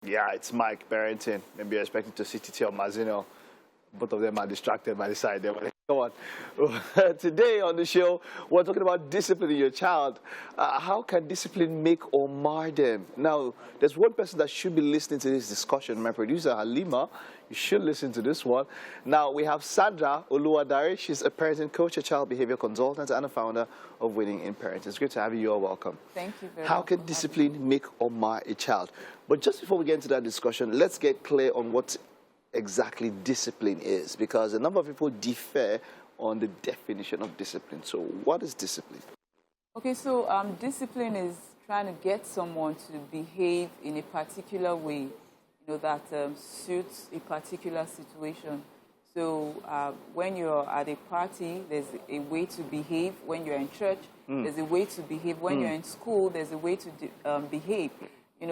Yeah, it's Mike parenting. Maybe you're expecting to see Titi or Mazino. Both of them are distracted by the side there. Go on. Today on the show, we're talking about disciplining your child. How can discipline make or mar them? Now, there's one person that should be listening to this discussion, my producer, Halima. You should listen to this one. Now, we have Sandra Oluwadare. She's a parenting coach, a child behavior consultant, and a founder of Winning in Parenting. It's great to have you. You're welcome. Thank you very much. How can discipline make or mar a child? But just before we get into that discussion, let's get clear on what exactly discipline is, because a number of people differ on the definition of discipline. So what is discipline? Okay, so discipline is trying to get someone to behave in a particular way, that suits a particular situation. So when you're at a party, there's a way to behave. When you're in church, there's a way to behave. When you're in school, there's a way to behave.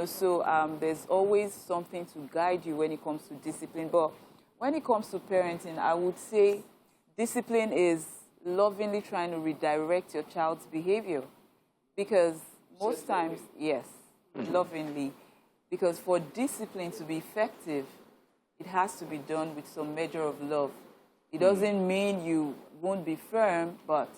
So there's always something to guide you when it comes to discipline. But when it comes to parenting, I would say discipline is lovingly trying to redirect your child's behavior. Because most times, yes, lovingly. Because for discipline to be effective, it has to be done with some measure of love. It doesn't mean you won't be firm, but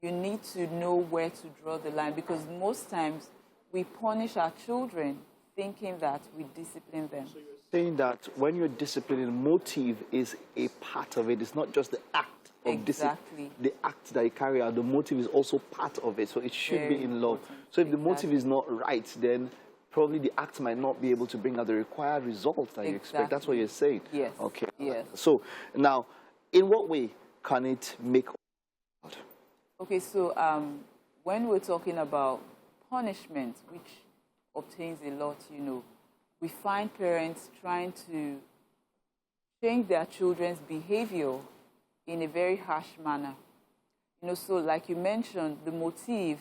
you need to know where to draw the line. Because most times, we punish our children thinking that we discipline them. So you're saying that when you're disciplining, motive is a part of it. It's not just the act of discipline. The act that you carry out, the motive is also part of it. So it should be in love. So if the motive is not right, then probably the act might not be able to bring out the required result that you expect. That's what you're saying? Yes. Okay. Yes. So now, in what way can it make? Okay, so when we're talking about punishment, which obtains a lot, we find parents trying to change their children's behavior in a very harsh manner. So like you mentioned, the motive,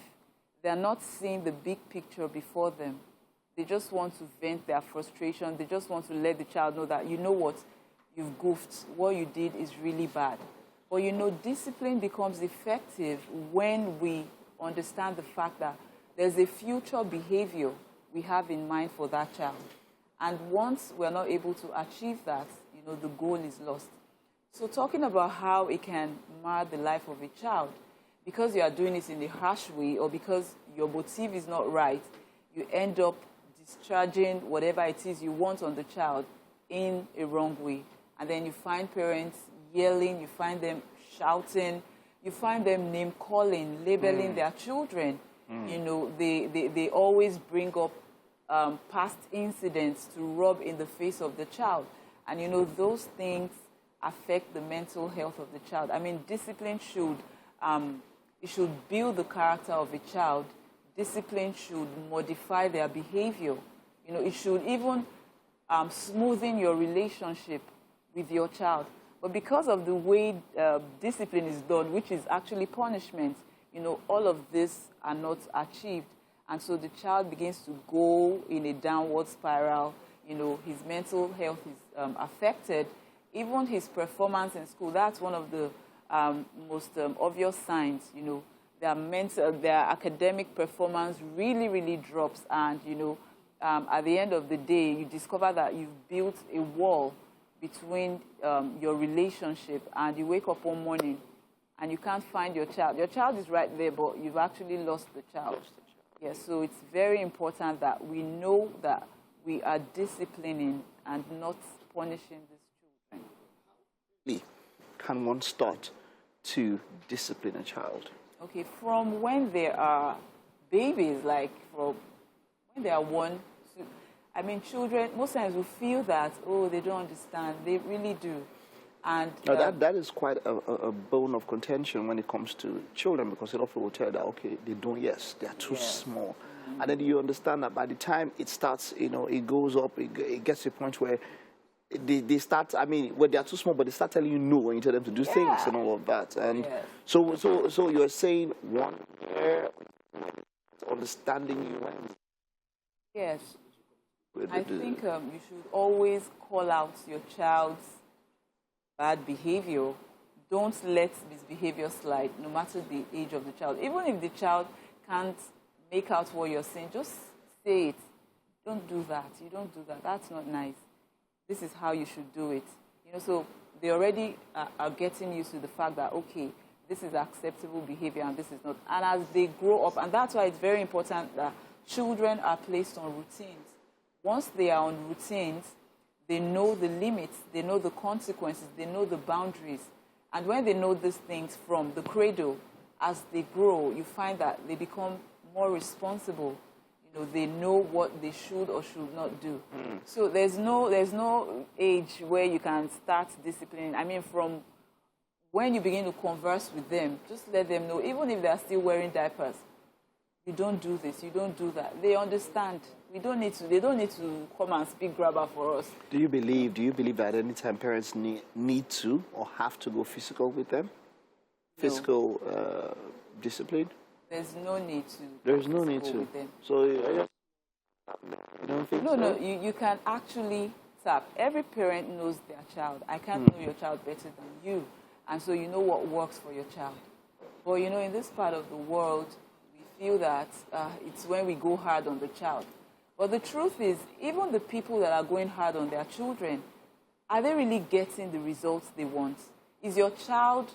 they're not seeing the big picture before them. They just want to vent their frustration. They just want to let the child know that, you know what, you've goofed. What you did is really bad. But discipline becomes effective when we understand the fact that there's a future behavior we have in mind for that child. And once we're not able to achieve that, the goal is lost. So talking about how it can mar the life of a child, because you are doing it in a harsh way or because your motive is not right, you end up discharging whatever it is you want on the child in a wrong way. And then you find parents yelling, you find them shouting, you find them name-calling, labeling their children. They always bring up past incidents to rub in the face of the child. And, those things affect the mental health of the child. I mean, discipline should, it should build the character of a child. Discipline should modify their behavior. It should even smoothen your relationship with your child. But because of the way discipline is done, which is actually punishment, all of this are not achieved. And so the child begins to go in a downward spiral. His mental health is affected. Even his performance in school, that's one of the most obvious signs. Their academic performance really, really drops. And, at the end of the day, you discover that you've built a wall between your relationship, and you wake up one morning and you can't find your child. Your child is right there, but you've actually lost the child. Yes, so it's very important that we know that we are disciplining and not punishing these children. Can one start to discipline a child? Okay, from when they are babies, like from when they are 1, children, most times we feel that, they don't understand. They really do. And now that is quite a bone of contention when it comes to children, because it often will tell that, okay, they don't, they are too small. And then you understand that by the time it starts, it goes up, it gets to a point where they start, when they are too small, but they start telling you no when you tell them to do things and all of that. And so you're saying 1 year, understanding you. Yes. I think you should always call out your child's bad behavior. Don't let this behavior slide, no matter the age of the child. Even if the child can't make out what you're saying, just say it. don't do that. You don't do that. That's not nice. This is how you should do it. So they already are getting used to the fact that, okay, this is acceptable behavior and this is not. And as they grow up, and that's why it's very important that children are placed on routines. Once they are on routines, they know the limits, they know the consequences, they know the boundaries. And when they know these things from the cradle, as they grow, you find that they become more responsible. They know what they should or should not do. So there's no age where you can start disciplining. I mean, from when you begin to converse with them, just let them know, even if they're still wearing diapers, you don't do this, you don't do that. They understand. They don't need to come and speak grabber for us. Do you believe that any time parents need to or have to go physical with them? Physical discipline? There's no need to. There's no need to. With them. So you don't think so? No, you can actually tap. Every parent knows their child. I can't know your child better than you. And so you know what works for your child. But in this part of the world, we feel that it's when we go hard on the child. But the truth is, even the people that are going hard on their children, are they really getting the results they want? Is your child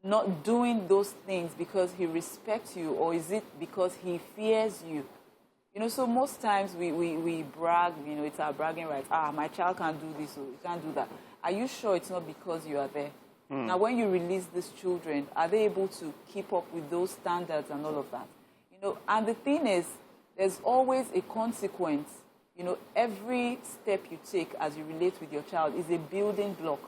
not doing those things because he respects you, or is it because he fears you? So most times we brag, it's our bragging rights. My child can't do this, or he can't do that. Are you sure it's not because you are there? Now, when you release these children, are they able to keep up with those standards and all of that? And the thing is, there's always a consequence. Every step you take as you relate with your child is a building block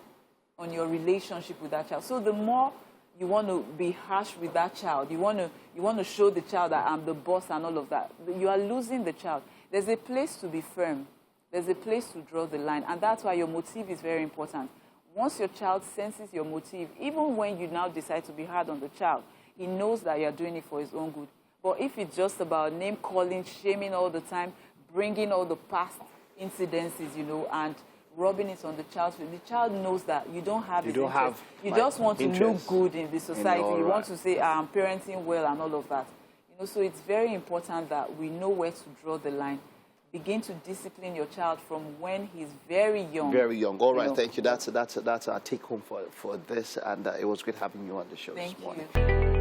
on your relationship with that child. So the more you want to be harsh with that child, you want to show the child that I'm the boss and all of that, you are losing the child. There's a place to be firm. There's a place to draw the line. And that's why your motive is very important. Once your child senses your motive, even when you now decide to be hard on the child, he knows that you're doing it for his own good. But if it's just about name-calling, shaming all the time, bringing all the past incidences, and rubbing it on the child's face, the child knows that you don't have his interest. You just want to look good in the society. You want to say, I'm parenting well and all of that. So it's very important that we know where to draw the line. Begin to discipline your child from when he's very young. Very young. All right, thank you. That's our take home for this, and it was great having you on the show this morning. Thank you.